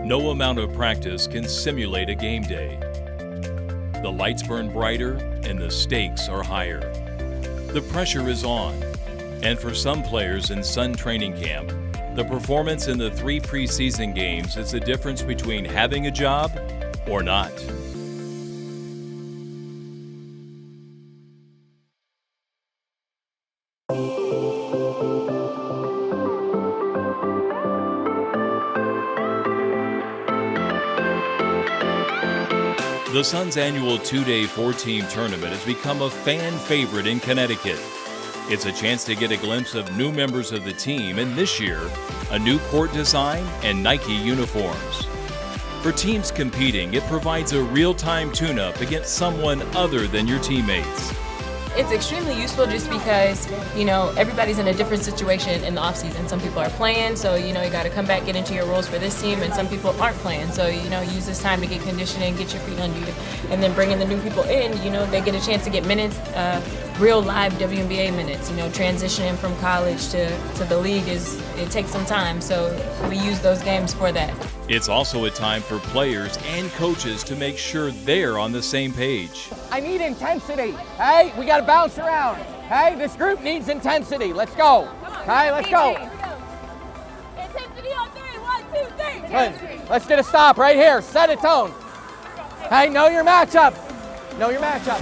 No amount of practice can simulate a game day. The lights burn brighter and the stakes are higher. The pressure is on. And for some players in Sun training camp, the performance in the 3 preseason games is the difference between having a job or not. The Sun's annual 2-day 4-team tournament has become a fan favorite in Connecticut. It's a chance to get a glimpse of new members of the team, and this year, a new court design and Nike uniforms. For teams competing, it provides a real-time tune-up against someone other than your teammates. It's extremely useful just because, everybody's in a different situation in the offseason. Some people are playing, so, you got to come back, get into your roles for this team, and some people aren't playing. So, use this time to get conditioning, get your feet under you, and then bringing the new people in, they get a chance to get minutes, real live WNBA minutes. Transitioning from college to the league it takes some time, so we use those games for that. It's also a time for players and coaches to make sure they're on the same page. I need intensity. Hey, we got to bounce around. Hey, this group needs intensity. Let's go. Hey, let's go. Intensity on 3. 1, 2, 3. Good. Let's get a stop right here. Set a tone. Hey, know your matchup. Know your matchup.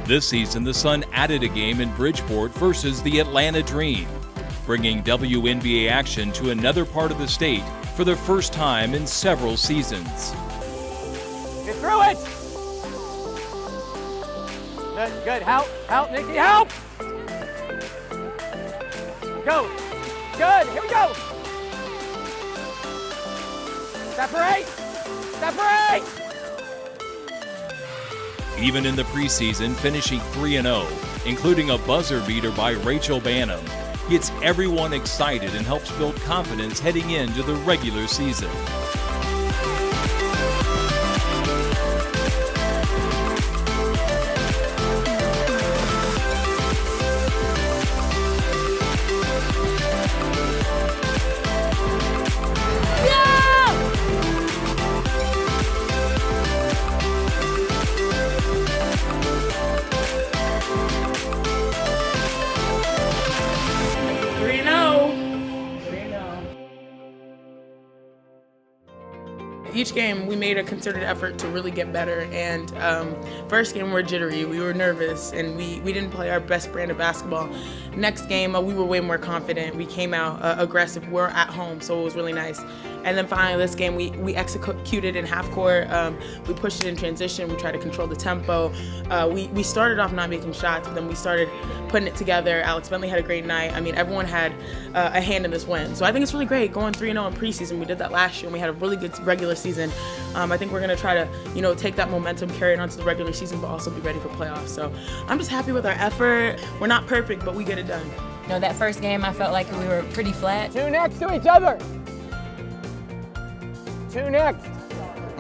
This season, the Sun added a game in Bridgeport versus the Atlanta Dream, bringing WNBA action to another part of the state for the first time in several seasons. Get through it. Good, good. Help, Nikki, help. Go. Good, here we go. Separate. Separate. Even in the preseason, finishing 3-0, including a buzzer beater by Rachel Bannum, gets everyone excited and helps build confidence heading into the regular season. Each game, we made a concerted effort to really get better, and first game, we were jittery, we were nervous, and we didn't play our best brand of basketball. Next game, we were way more confident. We came out aggressive. We're at home, so it was really nice. And then finally, this game, we executed in half court. We pushed it in transition. We tried to control the tempo. We started off not making shots, but then we started putting it together. Alex Bentley had a great night. I mean, everyone had a hand in this win. So I think it's really great going 3-0 in preseason. We did that last year, and we had a really good regular season. I think we're going to try to, take that momentum, carry it onto the regular season, but also be ready for playoffs. So I'm just happy with our effort. We're not perfect, but we get it done. That first game, I felt like we were pretty flat. Two next to each other. Two next.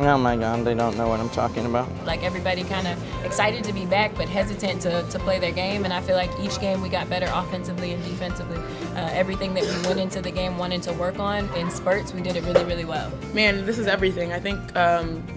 Oh my God, they don't know what I'm talking about. Like everybody kind of excited to be back, but hesitant to play their game. And I feel like each game we got better offensively and defensively. Everything that we went into the game wanting to work on in spurts, we did it really, really well. Man, this is everything. I think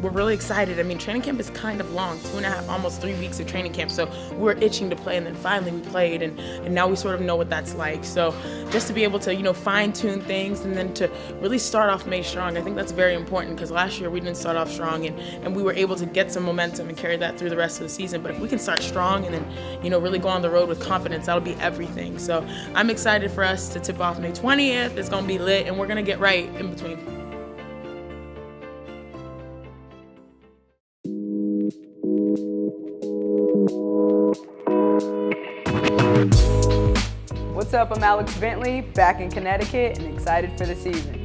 we're really excited. I mean, training camp is kind of long, 2.5, almost 3 weeks of training camp. So we were itching to play, and then finally we played, and now we sort of know what that's like. So just to be able to, fine-tune things and then to really start off May strong, I think that's very important, because last year we didn't start off strong, and we were able to get some momentum and carry that through the rest of the season. But if we can start strong and then, really go on the road with confidence, that'll be everything. So I'm excited for us to tip off May 20th. It's going to be lit, and we're going to get right in between. What's up? I'm Alex Bentley, back in Connecticut and excited for the season.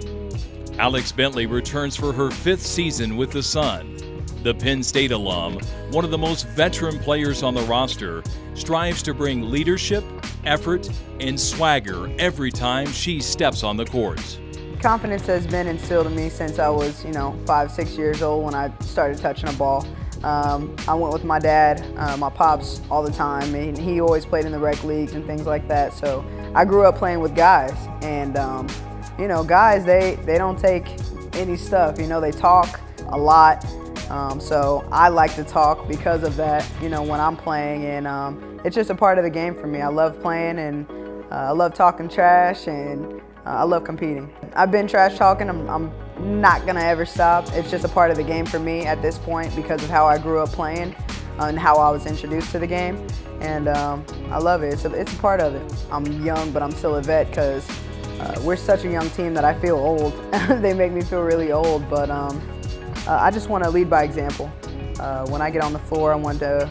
Alex Bentley returns for her 5th season with the Sun. The Penn State alum, one of the most veteran players on the roster, strives to bring leadership, effort, and swagger every time she steps on the court. Confidence has been instilled in me since I was, 5, 6 years old when I started touching a ball. I went with my dad, my pops all the time, and he always played in the rec leagues and things like that. So I grew up playing with guys, and you know, guys, they don't take any stuff. You know, they talk a lot. So I like to talk because of that, you know, when I'm playing, and it's just a part of the game for me. I love playing, and I love talking trash, and I love competing. I've been trash talking. I'm not gonna ever stop. It's just a part of the game for me at this point because of how I grew up playing and how I was introduced to the game, and I love it. It's a part of it. I'm young, but I'm still a vet because we're such a young team that I feel old. They make me feel really old, but I just want to lead by example. When I get on the floor, I want to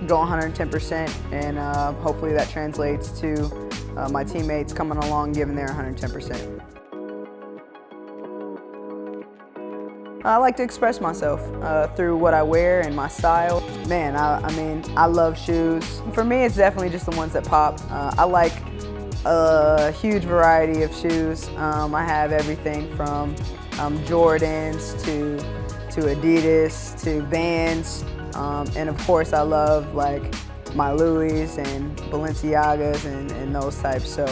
go 110%, and hopefully that translates to my teammates coming along giving their 110%. I like to express myself through what I wear and my style. Man, I mean, I love shoes. For me, it's definitely just the ones that pop. I like a huge variety of shoes. I have everything from Jordans to Adidas to Vans, and of course I love like my Louis and Balenciagas and those types. So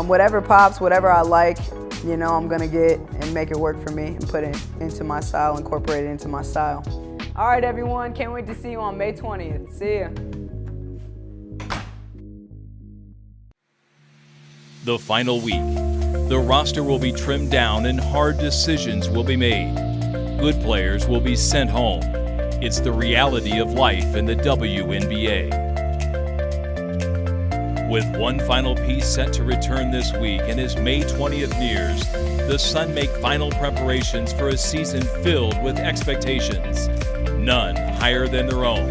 whatever pops, whatever I like, you know, I'm gonna get and make it work for me and put it into my style, incorporate it into my style. All right, everyone, can't wait to see you on May 20th. See ya. The final week, the roster will be trimmed down and hard decisions will be made. Good players will be sent home. It's the reality of life in the WNBA. With one final piece set to return this week, and as May 20th nears, the Sun make final preparations for a season filled with expectations, none higher than their own.